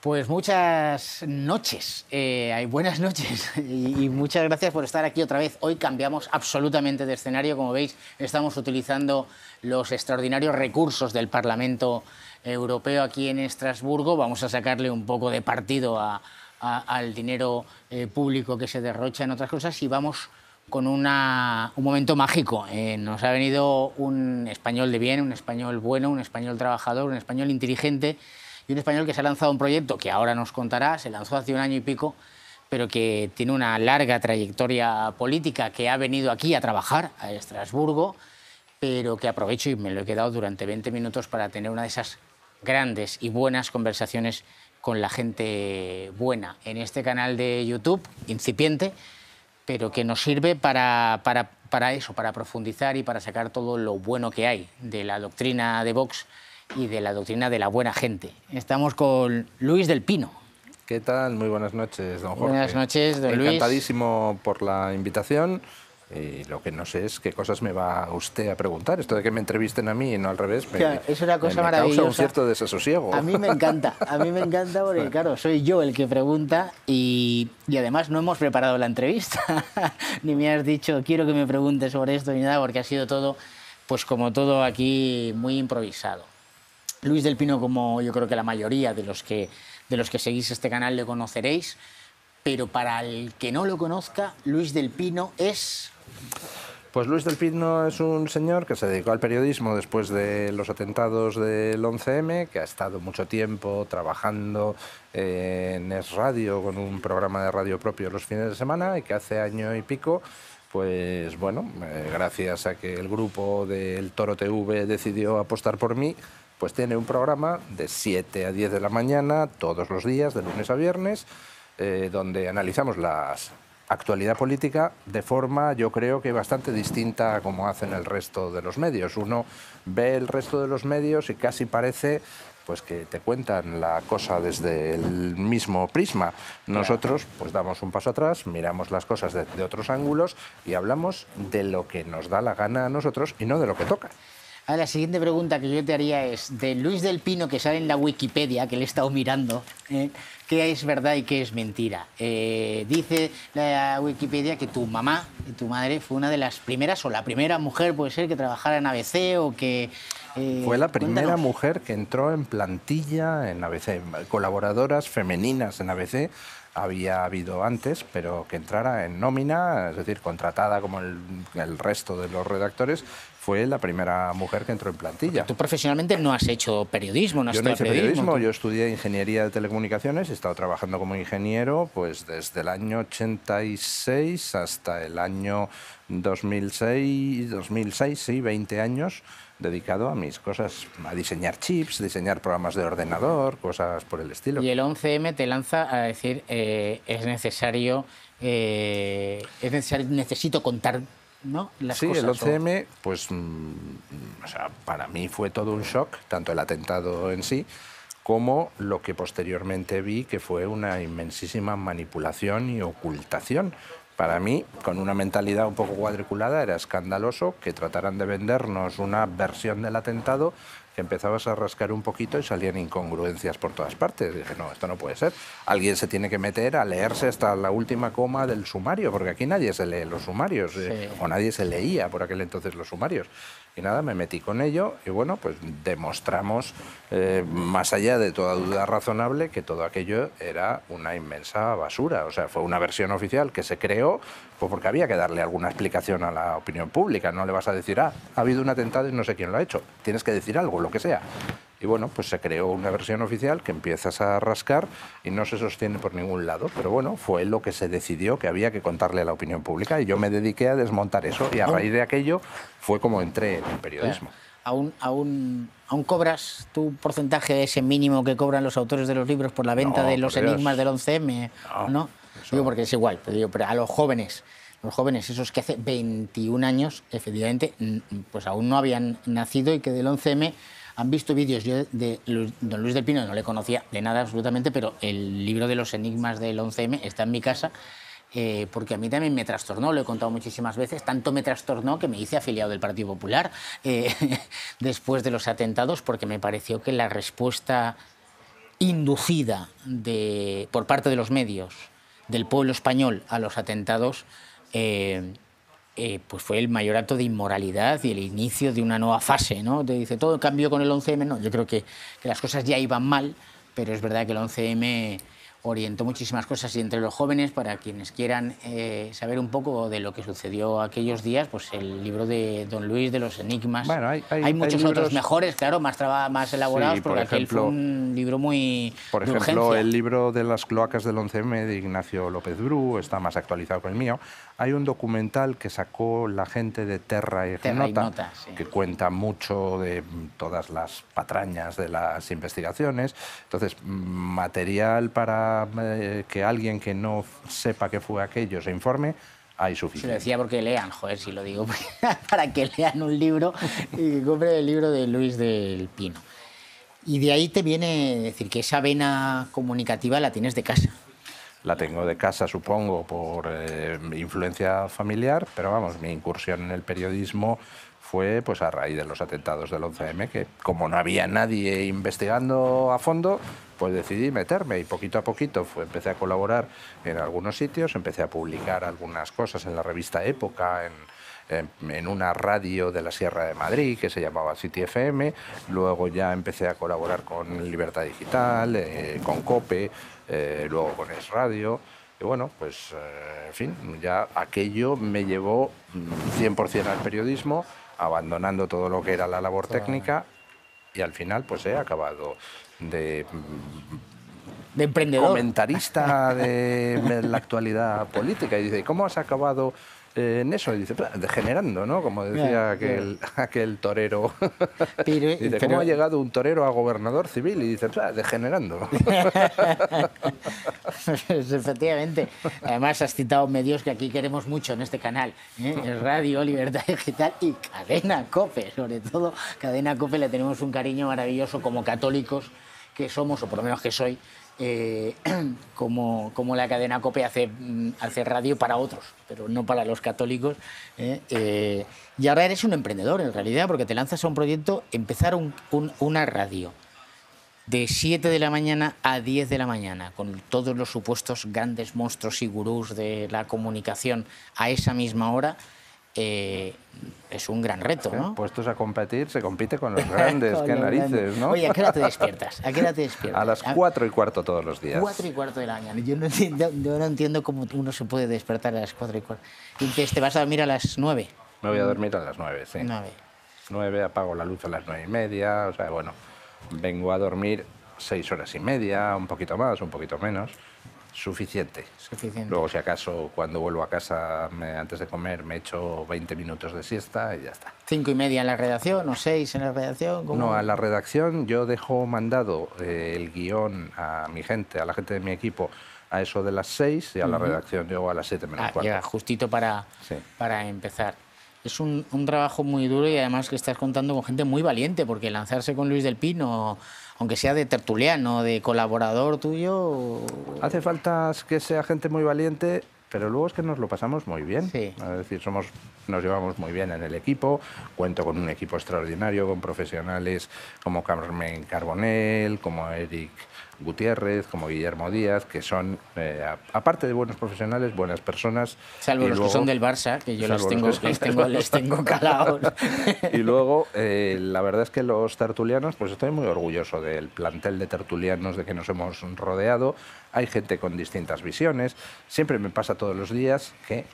Pues muchas noches, buenas noches y muchas gracias por estar aquí otra vez. Hoy cambiamos absolutamente de escenario, como veis estamos utilizando los extraordinarios recursos del Parlamento Europeo aquí en Estrasburgo. Vamos a sacarle un poco de partido al dinero público que se derrocha en otras cosas y vamos con un momento mágico. Nos ha venido un español de bien, un español bueno, un español trabajador, un español inteligente y un español que se ha lanzado un proyecto que ahora nos contará, se lanzó hace un año y pico, pero que tiene una larga trayectoria política, que ha venido aquí a trabajar, a Estrasburgo, pero que aprovecho y me lo he quedado durante 20 minutos para tener una de esas grandes y buenas conversaciones con la gente buena en este canal de YouTube, incipiente, pero que nos sirve para eso, para profundizar y para sacar todo lo bueno que hay de la doctrina de Vox y de la doctrina de la buena gente. Estamos con Luis del Pino. ¿Qué tal? Muy buenas noches, don Jorge. Buenas noches, don Luis. Encantadísimo por la invitación. Y lo que no sé es qué cosas me va usted a preguntar. Esto de que me entrevisten a mí y no al revés, es una cosa me maravillosa. Causa un cierto desasosiego. A mí me encanta porque, claro, soy yo el que pregunta y además no hemos preparado la entrevista. Ni me has dicho, quiero que me preguntes sobre esto ni nada, porque ha sido todo, pues como todo aquí, muy improvisado. Luis del Pino, como yo creo que la mayoría de los que seguís este canal le conoceréis, pero para el que no lo conozca, Luis del Pino es... Pues Luis del Pino es un señor que se dedicó al periodismo después de los atentados del 11M, que ha estado mucho tiempo trabajando en Es Radio con un programa de radio propio los fines de semana y que hace año y pico, pues bueno, gracias a que el grupo del Toro TV decidió apostar por mí, pues tiene un programa de 7 a 10 de la mañana todos los días, de lunes a viernes, donde analizamos la actualidad política de forma, yo creo que bastante distinta a como hacen el resto de los medios. Uno ve el resto de los medios y casi parece pues que te cuentan la cosa desde el mismo prisma. Nosotros pues damos un paso atrás, miramos las cosas de otros ángulos y hablamos de lo que nos da la gana a nosotros y no de lo que toca. La siguiente pregunta que yo te haría es, de Luis del Pino, que sale en la Wikipedia, que le he estado mirando, ¿qué es verdad y qué es mentira? Dice la Wikipedia que tu mamá, tu madre, fue una de las primeras, o la primera mujer, puede ser, que trabajara en ABC o que... Fue la primera mujer que entró en plantilla en ABC, colaboradoras femeninas en ABC. Había habido antes, pero que entrara en nómina, es decir, contratada como el resto de los redactores, fue la primera mujer que entró en plantilla. Tú profesionalmente no has hecho periodismo, no has Yo no hice periodismo. Yo estudié ingeniería de telecomunicaciones, he estado trabajando como ingeniero pues desde el año 86 hasta el año 2006, sí, 20 años, dedicado a mis cosas, a diseñar chips, diseñar programas de ordenador, cosas por el estilo. Y el 11M te lanza a decir, necesito contar, ¿no?, las sí, cosas. El 11M, pues, o sea, para mí fue todo un shock, tanto el atentado en sí, como lo que posteriormente vi que fue una inmensísima manipulación y ocultación. Para mí, con una mentalidad un poco cuadriculada, era escandaloso que trataran de vendernos una versión del atentado que empezabas a rascar un poquito y salían incongruencias por todas partes. Dije, no, esto no puede ser. Alguien se tiene que meter a leerse hasta la última coma del sumario, porque aquí nadie se lee los sumarios, Sí. o nadie se leía por aquel entonces los sumarios. Y nada, me metí con ello y bueno, pues demostramos, más allá de toda duda razonable, que todo aquello era una inmensa basura. O sea, fue una versión oficial que se creó pues porque había que darle alguna explicación a la opinión pública. No le vas a decir, ha habido un atentado y no sé quién lo ha hecho. Tienes que decir algo, lo que sea. Y bueno, pues se creó una versión oficial que empiezas a rascar y no se sostiene por ningún lado. Pero bueno, fue lo que se decidió que había que contarle a la opinión pública y yo me dediqué a desmontar eso. Y a raíz de aquello fue como entré en el periodismo. ¿Aún cobras tu porcentaje de ese mínimo que cobran los autores de los libros por la venta de los enigmas del 11M? ¿No? Digo, porque es igual, pero a los jóvenes, esos que hace 21 años, efectivamente, pues aún no habían nacido y que del 11M han visto vídeos. Yo de don Luis del Pino no le conocía de nada absolutamente, pero el libro de los enigmas del 11M está en mi casa, porque a mí también me trastornó, lo he contado muchísimas veces, tanto me trastornó que me hice afiliado del Partido Popular después de los atentados, porque me pareció que la respuesta inducida por parte de los medios del pueblo español a los atentados, pues fue el mayor acto de inmoralidad y el inicio de una nueva fase, ¿no? Te dice, todo cambió con el 11M. No, yo creo que las cosas ya iban mal, pero es verdad que el 11M orientó muchísimas cosas, y entre los jóvenes, para quienes quieran saber un poco de lo que sucedió aquellos días, pues el libro de Don Luis de los Enigmas. Bueno, hay muchos otros mejores, claro, más elaborados, sí, porque aquel fue un libro muy por de ejemplo, urgencia. el libro de las cloacas del 11M de Ignacio López Bru está más actualizado que el mío. Hay un documental que sacó la gente de Terra Ignota, sí, que cuenta mucho de todas las patrañas de las investigaciones. Entonces, material para que alguien que no sepa qué fue aquello se informe, hay suficiente. Se lo decía porque lean, joder, si lo digo, para que lean un libro y que compren el libro de Luis del Pino. Y de ahí te viene decir que esa vena comunicativa la tienes de casa. La tengo de casa, supongo, por influencia familiar, pero vamos, mi incursión en el periodismo fue pues a raíz de los atentados del 11M, que como no había nadie investigando a fondo, pues decidí meterme, y poquito a poquito empecé a colaborar en algunos sitios, empecé a publicar algunas cosas en la revista Época, en una radio de la Sierra de Madrid que se llamaba City FM. Luego ya empecé a colaborar con Libertad Digital, con COPE, luego con Es Radio. Y bueno, pues en fin, ya aquello me llevó 100% al periodismo, abandonando todo lo que era la labor técnica, y al final pues he acabado de emprendedor, comentarista de la actualidad política. Y dice, ¿cómo has acabado en eso? Y dice, degenerando, ¿no? Como decía aquel torero. Dice, ¿cómo ha llegado un torero a gobernador civil? Y dice, degenerando. Efectivamente. Además, has citado medios que aquí queremos mucho en este canal, el Radio, Libertad Digital y Cadena COPE. Sobre todo, Cadena COPE le tenemos un cariño maravilloso como católicos que somos, o por lo menos que soy, como la cadena COPE hace radio para otros, pero no para los católicos. Y ahora eres un emprendedor, en realidad, porque te lanzas a un proyecto, empezar una radio de 7 de la mañana a 10 de la mañana, con todos los supuestos grandes monstruos y gurús de la comunicación a esa misma hora. Es un gran reto, ¿no? Puestos a competir, se compite con los grandes, qué narices, ¿no? Oye, ¿a qué hora te despiertas? ¿A qué hora te despiertas? A las 4:15 todos los días. 4:15 de la mañana. Yo no entiendo cómo uno se puede despertar a las 4:15. Entonces, ¿te vas a dormir a las 9? Me voy a dormir a las 9, sí. 9. 9, apago la luz a las 9:30, o sea, bueno, vengo a dormir 6 horas y media, un poquito más, un poquito menos. Suficiente. Luego, si acaso, cuando vuelvo a casa antes de comer, me echo 20 minutos de siesta y ya está. 5:30 en la redacción o 6 en la redacción. ¿Cómo? No, a la redacción yo dejo mandado el guión a mi gente, a la gente de mi equipo, a eso de las 6, y a la redacción llego a las 7 menos cuarto. Llega justito para empezar. Es un trabajo muy duro, y además que estás contando con gente muy valiente, porque lanzarse con Luis del Pino, aunque sea de tertuliano, de colaborador tuyo... Hace falta que sea gente muy valiente, pero luego es que nos lo pasamos muy bien. Sí. Es decir, nos llevamos muy bien en el equipo. Cuento con un equipo extraordinario, con profesionales como Carmen Carbonell, como Eric Gutiérrez, como Guillermo Díaz, que son, aparte de buenos profesionales, buenas personas. Salvo los que son del Barça, que yo les tengo calados. Y luego, la verdad es que los tertulianos, pues estoy muy orgulloso del plantel de tertulianos de que nos hemos rodeado. Hay gente con distintas visiones. Siempre me pasa todos los días que,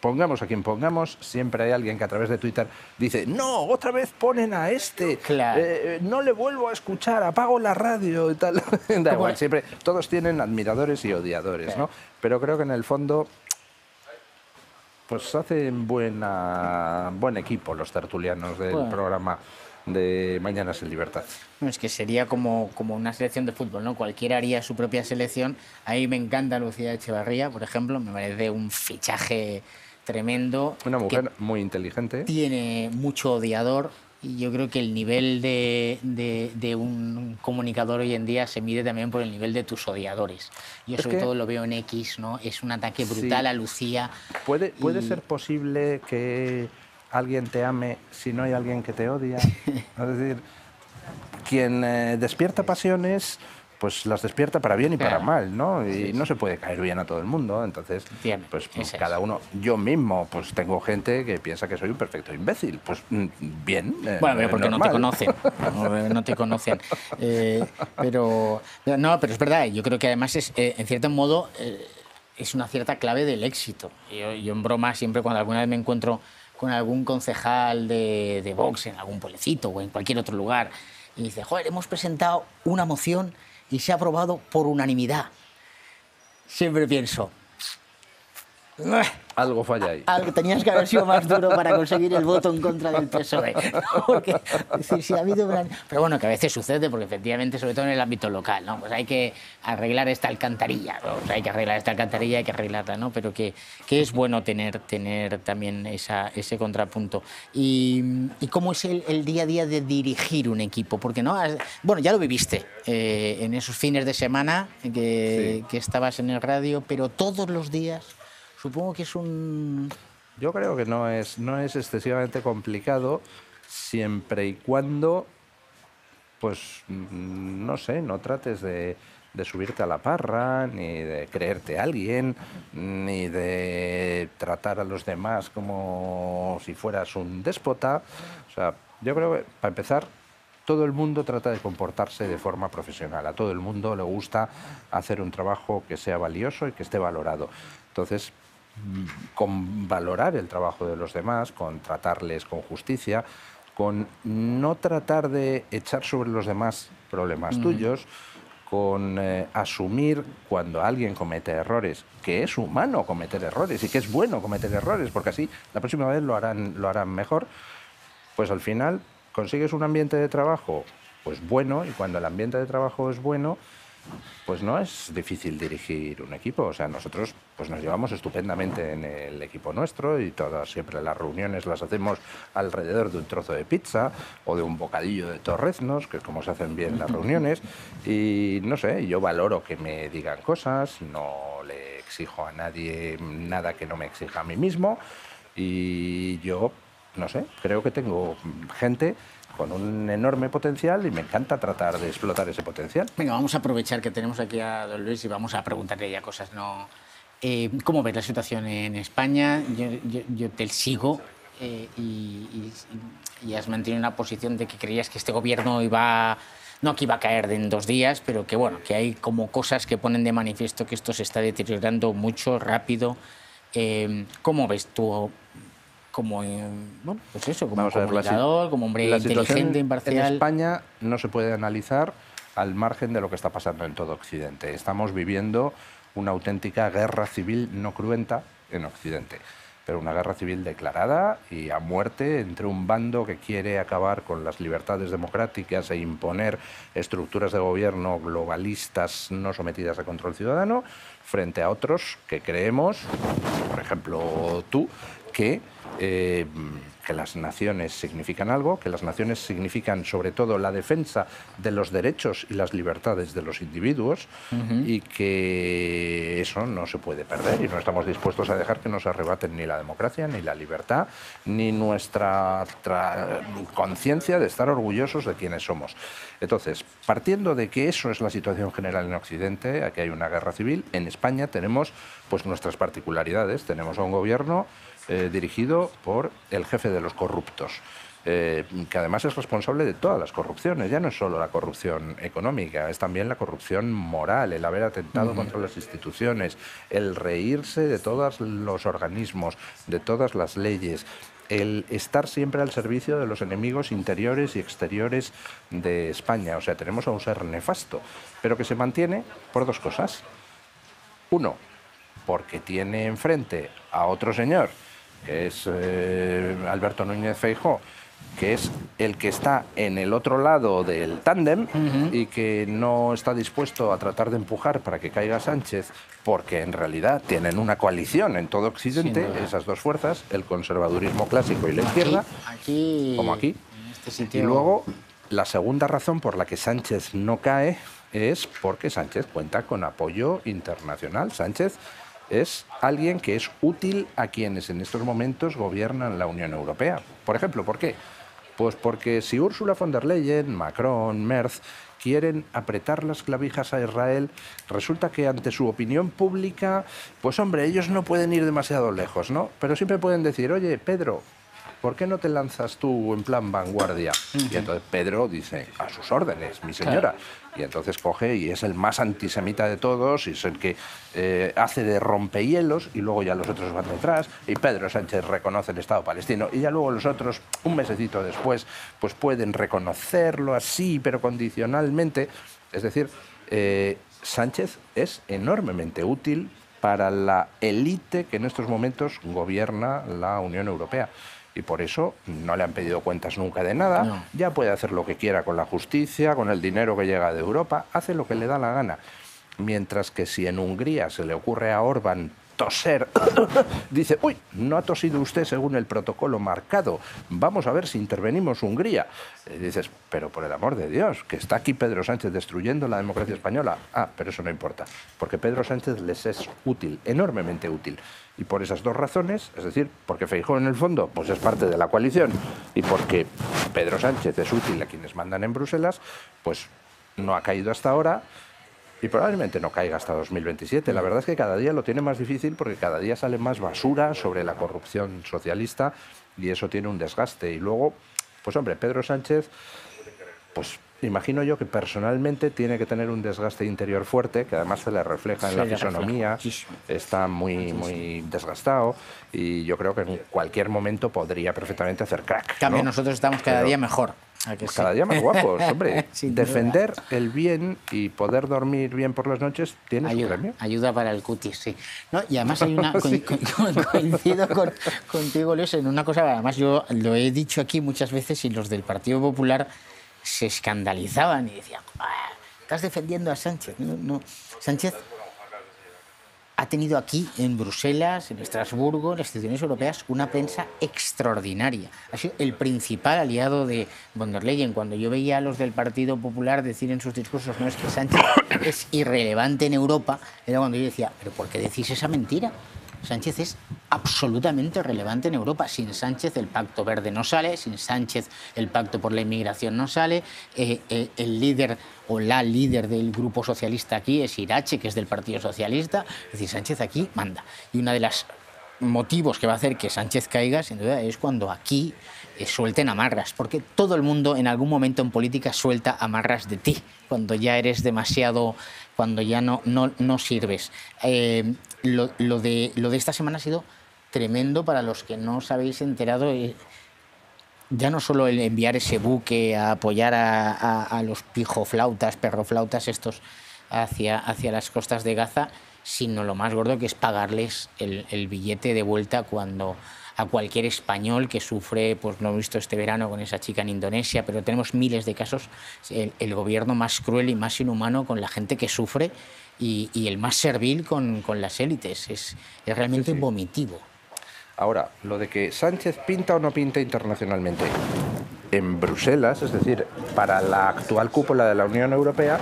pongamos a quien pongamos, siempre hay alguien que a través de Twitter dice, no, otra vez ponen a este, claro. No le vuelvo a escuchar, apago la radio y tal. Da igual, siempre, todos tienen admiradores y odiadores, ¿no? Pero creo que en el fondo, pues hacen buen equipo los tertulianos del programa de Mañanas en Libertad. No, es que sería como una selección de fútbol, ¿no? Cualquiera haría su propia selección. Ahí me encanta Lucía Echevarría, por ejemplo, me parece un fichaje tremendo. Una mujer muy inteligente. Tiene mucho odiador, y yo creo que el nivel de un comunicador hoy en día se mide también por el nivel de tus odiadores. Yo sobre todo lo veo en X, ¿no? Es un ataque brutal a Lucía. ¿Puede ser posible que alguien te ame si no hay alguien que te odia? Es decir, quien despierta pasiones pues las despierta para bien y para Claro. mal, ¿no? Y Sí, no se puede caer bien a todo el mundo, entonces, Entiendo, pues es eso. cada uno, yo mismo, pues tengo gente que piensa que soy un perfecto imbécil, pues bien, Bueno, pero porque no te normal. conocen, no te conocen. No, pero es verdad, yo creo que además es, en cierto modo, es una cierta clave del éxito. Yo en broma siempre cuando alguna vez me encuentro con algún concejal de Vox en algún pueblecito o en cualquier otro lugar y dice, joder, hemos presentado una moción y se ha aprobado por unanimidad. Siempre pienso, "Uah, Algo falla ahí. tenías que haber sido más duro para conseguir el voto en contra del PSOE. Porque, es decir, si ha habido pero bueno, que a veces sucede, porque efectivamente, sobre todo en el ámbito local, ¿no? Pues hay que arreglar esta alcantarilla, ¿no? Pues hay que arreglar esta alcantarilla, hay que arreglarla, ¿no? Pero que es bueno tener también ese contrapunto. ¿Y cómo es el día a día de dirigir un equipo? Porque, ¿no? Bueno, ya lo viviste en esos fines de semana Sí. que estabas en el radio, pero todos los días. Supongo que es un... Yo creo que no es excesivamente complicado siempre y cuando, pues, no sé, no trates de subirte a la parra, ni de creerte a alguien, ni de tratar a los demás como si fueras un déspota. O sea, yo creo que, para empezar, todo el mundo trata de comportarse de forma profesional. A todo el mundo le gusta hacer un trabajo que sea valioso y que esté valorado. Entonces, con valorar el trabajo de los demás, con tratarles con justicia, con no tratar de echar sobre los demás problemas tuyos, con asumir cuando alguien comete errores, que es humano cometer errores y que es bueno cometer errores, porque así la próxima vez lo harán mejor, pues al final consigues un ambiente de trabajo pues bueno, y cuando el ambiente de trabajo es bueno, pues no es difícil dirigir un equipo. O sea, nosotros pues nos llevamos estupendamente en el equipo nuestro y todas siempre las reuniones las hacemos alrededor de un trozo de pizza o de un bocadillo de torreznos, que es como se hacen bien las reuniones. Y no sé, yo valoro que me digan cosas, no le exijo a nadie nada que no me exija a mí mismo. Y yo, no sé, creo que tengo gente con un enorme potencial y me encanta tratar de explotar ese potencial. Venga, vamos a aprovechar que tenemos aquí a don Luis y vamos a preguntarle ya cosas. ¿No? ¿Cómo ves la situación en España? Yo te sigo y has mantenido una posición de que creías que este gobierno no que iba a caer en 2 días, pero que bueno, que hay como cosas que ponen de manifiesto que esto se está deteriorando mucho, rápido. ¿Cómo ves tú? Como, bueno, pues eso, como Vamos a ver, comunicador, como hombre la situación inteligente, imparcial. en España no se puede analizar al margen de lo que está pasando en todo Occidente. Estamos viviendo una auténtica guerra civil no cruenta en Occidente, pero una guerra civil declarada y a muerte entre un bando que quiere acabar con las libertades democráticas e imponer estructuras de gobierno globalistas no sometidas a control ciudadano, frente a otros que creemos, por ejemplo tú, que las naciones significan algo, que las naciones significan sobre todo la defensa de los derechos y las libertades de los individuos y que eso no se puede perder y no estamos dispuestos a dejar que nos arrebaten ni la democracia, ni la libertad, ni nuestra conciencia de estar orgullosos de quienes somos. Entonces, partiendo de que eso es la situación general en Occidente, aquí hay una guerra civil, en España tenemos pues nuestras particularidades, tenemos a un gobierno dirigido por el jefe de los corruptos, que además es responsable de todas las corrupciones. Ya no es solo la corrupción económica, es también la corrupción moral, el haber atentado contra las instituciones, el reírse de todos los organismos, de todas las leyes, el estar siempre al servicio de los enemigos interiores y exteriores de España. O sea, tenemos a un ser nefasto, pero que se mantiene por 2 cosas. Uno, porque tiene enfrente a otro señor, que es Alberto Núñez Feijóo, que es el que está en el otro lado del tándem y que no está dispuesto a tratar de empujar para que caiga Sánchez, porque en realidad tienen una coalición en todo Occidente, esas 2 fuerzas, el conservadurismo clásico y la izquierda, como aquí. En este sitio. Y luego, la segunda razón por la que Sánchez no cae es porque Sánchez cuenta con apoyo internacional. Sánchez es alguien que es útil a quienes en estos momentos gobiernan la Unión Europea. Por ejemplo, ¿por qué? Pues porque si Ursula von der Leyen, Macron, Merz quieren apretar las clavijas a Israel, resulta que ante su opinión pública, pues hombre, ellos no pueden ir demasiado lejos, ¿no? Pero siempre pueden decir, oye, Pedro, ¿por qué no te lanzas tú en plan vanguardia? Y entonces Pedro dice, a sus órdenes, mi señora. Y entonces coge y es el más antisemita de todos y es el que hace de rompehielos y luego ya los otros van detrás y Pedro Sánchez reconoce el Estado palestino y ya luego los otros, un mesecito después, pues pueden reconocerlo así, pero condicionalmente. Es decir, Sánchez es enormemente útil para la élite que en estos momentos gobierna la Unión Europea. Y por eso no le han pedido cuentas nunca de nada, no. Ya puede hacer lo que quiera con la justicia, con el dinero que llega de Europa, hace lo que le da la gana. Mientras que si en Hungría se le ocurre a Orbán toser, dice, uy, no ha tosido usted según el protocolo marcado, vamos a ver si intervenimos Hungría. Y dices, pero por el amor de Dios, que está aquí Pedro Sánchez destruyendo la democracia española. Ah, pero eso no importa, porque Pedro Sánchez les es útil, enormemente útil. Y por esas dos razones, es decir, porque Feijóo en el fondo pues es parte de la coalición y porque Pedro Sánchez es útil a quienes mandan en Bruselas, pues no ha caído hasta ahora y probablemente no caiga hasta 2027. La verdad es que cada día lo tiene más difícil porque cada día sale más basura sobre la corrupción socialista y eso tiene un desgaste. Y luego, pues hombre, Pedro Sánchez, pues imagino yo que personalmente tiene que tener un desgaste interior fuerte, que además se le refleja en la fisonomía, está muy desgastado y yo creo que en cualquier momento podría perfectamente hacer crack. En cambio, nosotros estamos cada día mejor. Pues cada día más guapos, hombre. Defender el bien y poder dormir bien por las noches tiene su premio. Ayuda para el cutis, sí. No, y además hay una... coincido contigo, Luis, en una cosa, además yo lo he dicho aquí muchas veces y los del Partido Popular se escandalizaban y decían, estás defendiendo a Sánchez. No. Sánchez ha tenido aquí, en Bruselas, en Estrasburgo, en las instituciones europeas, una prensa extraordinaria. Ha sido el principal aliado de von der Leyen. Cuando yo veía a los del Partido Popular decir en sus discursos, no, es que Sánchez es irrelevante en Europa, era cuando yo decía, ¿pero por qué decís esa mentira? Sánchez es absolutamente relevante en Europa. Sin Sánchez el Pacto Verde no sale, sin Sánchez el Pacto por la Inmigración no sale, el líder o la líder del Grupo Socialista aquí es Irache, que es del Partido Socialista. Es decir, Sánchez aquí manda. Y uno de los motivos que va a hacer que Sánchez caiga, sin duda, es cuando aquí suelten amarras, porque todo el mundo en algún momento en política suelta amarras de ti, cuando ya eres demasiado, cuando ya no sirves. Lo de esta semana ha sido tremendo para los que no os habéis enterado. Ya no solo el enviar ese buque a apoyar a los perroflautas estos hacia las costas de Gaza, sino lo más gordo que es pagarles el billete de vuelta cuando a cualquier español que sufre, pues lo he visto este verano con esa chica en Indonesia, pero tenemos miles de casos, el gobierno más cruel y más inhumano con la gente que sufre y el más servil con las élites. Es realmente vomitivo. Ahora, lo de que Sánchez pinta o no pinta internacionalmente, en Bruselas, es decir, para la actual cúpula de la Unión Europea...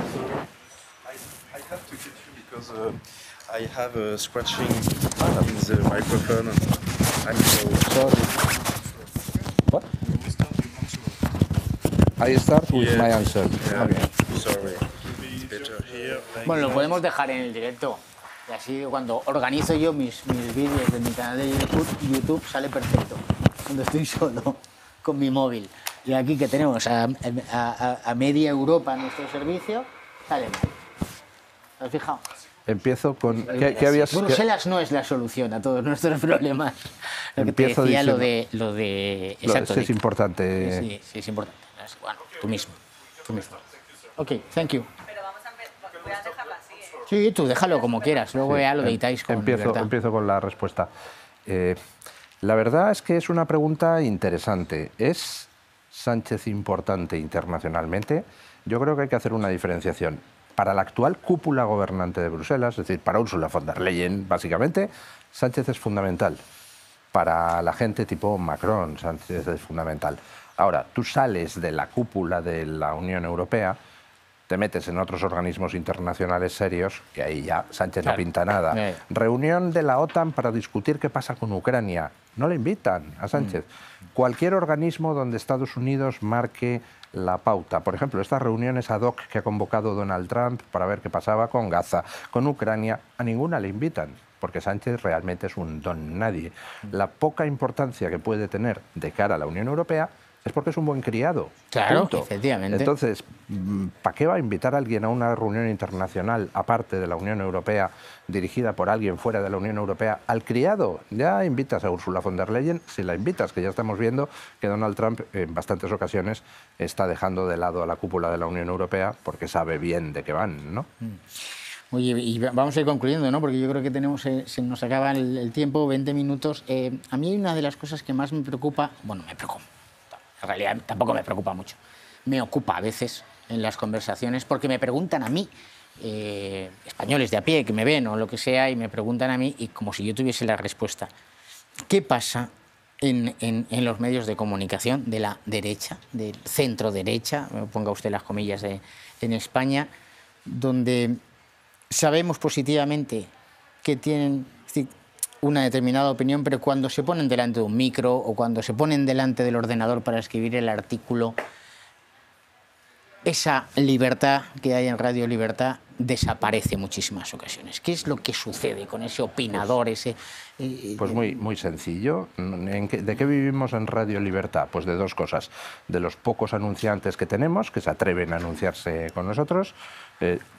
I have a scratching in the microphone. I'm so sorry. What? I start with my answer. Yeah. Okay. Sorry. It's better here. Bueno, lo podemos dejar en el directo. Y así cuando organizo yo mis vídeos de mi canal de YouTube sale perfecto. Cuando estoy solo con mi móvil. Y aquí que tenemos a media Europa a nuestro servicio, sale mal. ¿Te has fijado? Empiezo con... ¿Qué habías... Bruselas no es la solución a todos nuestros problemas. Lo que te decía, lo de exacto, es importante. Sí, es importante. Bueno, tú mismo. Ok, thank you. Pero vamos voy a dejarlo así, ¿eh? Sí, tú déjalo como quieras. Luego ya lo editáis con libertad. Empiezo con la respuesta. La verdad es que es una pregunta interesante. ¿Es Sánchez importante internacionalmente? Yo creo que hay que hacer una diferenciación. Para la actual cúpula gobernante de Bruselas, es decir, para Ursula von der Leyen, básicamente, Sánchez es fundamental. Para la gente tipo Macron, Sánchez es fundamental. Ahora, tú sales de la cúpula de la Unión Europea, te metes en otros organismos internacionales serios, que ahí ya Sánchez no pinta nada. Reunión de la OTAN para discutir qué pasa con Ucrania. No le invitan a Sánchez. Cualquier organismo donde Estados Unidos marque la pauta. Por ejemplo, estas reuniones ad hoc que ha convocado Donald Trump para ver qué pasaba con Gaza, con Ucrania, a ninguna le invitan, porque Sánchez realmente es un don nadie. La poca importancia que puede tener de cara a la Unión Europea es porque es un buen criado. Claro, punto. efectivamente. Entonces, ¿para qué va a invitar a alguien a una reunión internacional, aparte de la Unión Europea, dirigida por alguien fuera de la Unión Europea, al criado? Ya invitas a Ursula von der Leyen, si la invitas, que ya estamos viendo que Donald Trump en bastantes ocasiones está dejando de lado a la cúpula de la Unión Europea porque sabe bien de qué van, ¿no? Oye, y vamos a ir concluyendo, ¿no? Porque yo creo que se nos acaba el tiempo, 20 minutos. A mí hay una de las cosas que más me preocupa, bueno, me preocupa, en realidad tampoco me preocupa mucho, me ocupa a veces en las conversaciones, porque me preguntan a mí, españoles de a pie que me ven o lo que sea, y me preguntan a mí, y como si yo tuviese la respuesta, ¿qué pasa en los medios de comunicación de la derecha, del centro derecha, ponga usted las comillas en España, donde sabemos positivamente que tienen una determinada opinión, pero cuando se ponen delante de un micro o cuando se ponen delante del ordenador para escribir el artículo, esa libertad que hay en Radio Libertad desaparece en muchísimas ocasiones. ¿Qué es lo que sucede con ese opinador, ese...? Pues muy sencillo. ¿De qué vivimos en Radio Libertad? Pues de dos cosas. De los pocos anunciantes que tenemos, que se atreven a anunciarse con nosotros.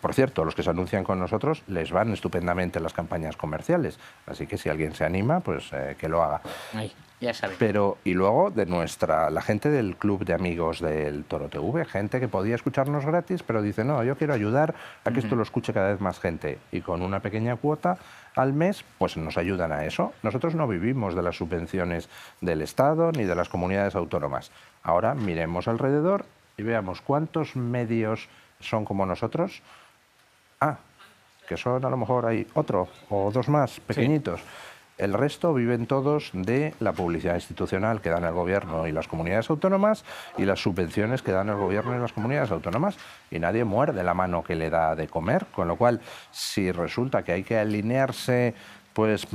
Por cierto, los que se anuncian con nosotros les van estupendamente las campañas comerciales. Así que si alguien se anima, pues que lo haga. Ay, ya sabe. Pero, y luego de la gente del club de amigos del Toro TV, gente que podía escucharnos gratis, pero dice, no, yo quiero ayudar a que esto lo escuche cada vez más gente. Y con una pequeña cuota al mes, pues nos ayudan a eso. Nosotros no vivimos de las subvenciones del Estado ni de las comunidades autónomas. Ahora miremos alrededor y veamos cuántos medios son como nosotros. Que son a lo mejor hay otro o dos más pequeñitos. Sí. El resto viven todos de la publicidad institucional que dan el gobierno y las comunidades autónomas y las subvenciones que dan el gobierno y las comunidades autónomas, y nadie muerde la mano que le da de comer, con lo cual si resulta que hay que alinearse pues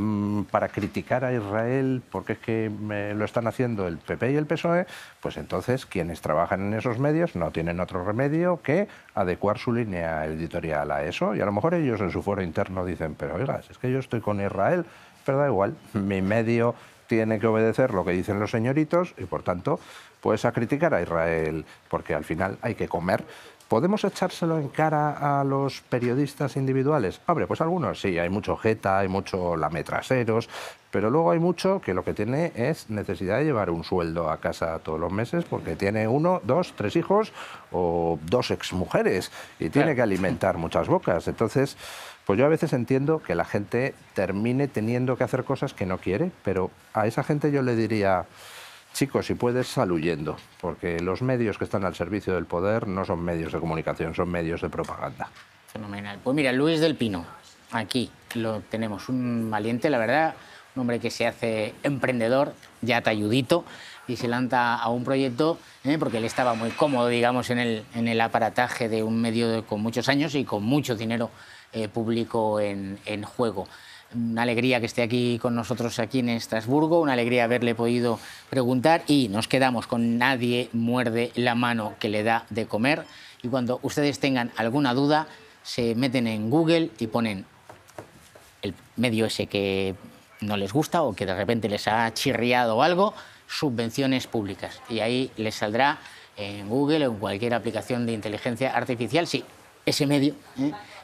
para criticar a Israel porque es que lo están haciendo el PP y el PSOE, pues entonces quienes trabajan en esos medios no tienen otro remedio que adecuar su línea editorial a eso, y a lo mejor ellos en su foro interno dicen, pero oiga, es que yo estoy con Israel, pero da igual, mi medio tiene que obedecer lo que dicen los señoritos y por tanto pues a criticar a Israel porque al final hay que comer. ¿Podemos echárselo en cara a los periodistas individuales? Hombre, pues algunos sí, hay mucho jeta, hay mucho lametraseros, pero luego hay mucho que lo que tiene es necesidad de llevar un sueldo a casa todos los meses porque tiene 1, 2, 3 hijos o 2 exmujeres y tiene que alimentar muchas bocas. Entonces, pues yo a veces entiendo que la gente termine teniendo que hacer cosas que no quiere, pero a esa gente yo le diría, chicos, si puedes, sal huyendo, porque los medios que están al servicio del poder no son medios de comunicación, son medios de propaganda. Fenomenal. Pues mira, Luis del Pino, aquí lo tenemos, un valiente, la verdad, un hombre que se hace emprendedor, ya talludito, y se lanza a un proyecto, porque él estaba muy cómodo, digamos, en el aparataje de un medio con muchos años y con mucho dinero público en juego. Una alegría que esté aquí con nosotros aquí en Estrasburgo, una alegría haberle podido preguntar, y nos quedamos con nadie muerde la mano que le da de comer. Y cuando ustedes tengan alguna duda, se meten en Google y ponen el medio ese que no les gusta o que de repente les ha chirriado algo, subvenciones públicas. Y ahí les saldrá en Google o en cualquier aplicación de inteligencia artificial si ese medio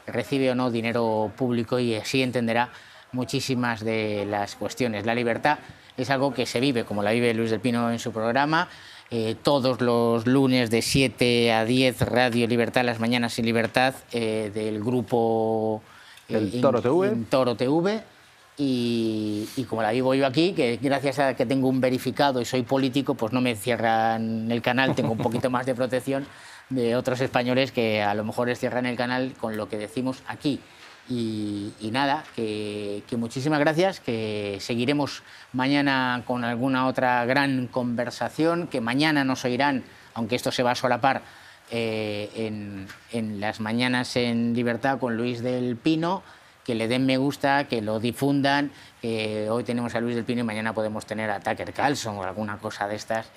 recibe o no dinero público, y así entenderá muchísimas de las cuestiones. La libertad es algo que se vive, como la vive Luis del Pino en su programa, todos los lunes de 7 a 10, Radio Libertad, las mañanas en libertad, del grupo el Toro TV. Toro TV. Y como la vivo yo aquí, que gracias a que tengo un verificado y soy político, pues no me cierran el canal, tengo un poquito más de protección de otros españoles que a lo mejor les cierran el canal con lo que decimos aquí. Y nada, que muchísimas gracias, que seguiremos mañana con alguna otra gran conversación, que mañana nos oirán, aunque esto se va a solapar, en las mañanas en libertad con Luis del Pino, que le den me gusta, que lo difundan, que hoy tenemos a Luis del Pino y mañana podemos tener a Tucker Carlson o alguna cosa de estas,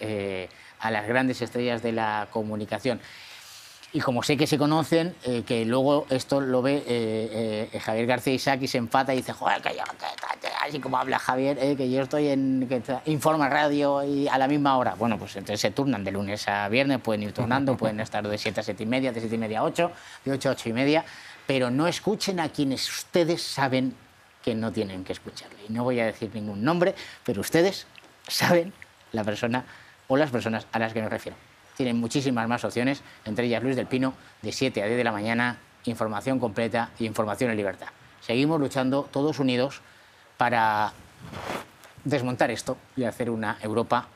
a las grandes estrellas de la comunicación. Y como sé que se conocen, que luego esto lo ve Javier García Isaac y se enfada y dice, joder, así como habla Javier, que yo estoy en Informa Radio y a la misma hora. Bueno, pues entonces se turnan de lunes a viernes, pueden ir turnando, pueden estar de 7 a 7 y media, de 7 y media a 8, de 8 a 8 y media, pero no escuchen a quienes ustedes saben que no tienen que escucharle. Y no voy a decir ningún nombre, pero ustedes saben la persona o las personas a las que me refiero. Tienen muchísimas más opciones, entre ellas Luis del Pino, de 7 a 10 de la mañana, información completa y información en libertad. Seguimos luchando todos unidos para desmontar esto y hacer una Europa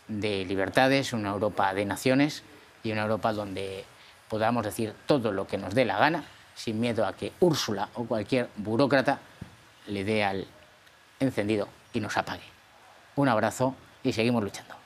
de libertades, una Europa de naciones y una Europa donde podamos decir todo lo que nos dé la gana, sin miedo a que Úrsula o cualquier burócrata le dé al encendido y nos apague. Un abrazo y seguimos luchando.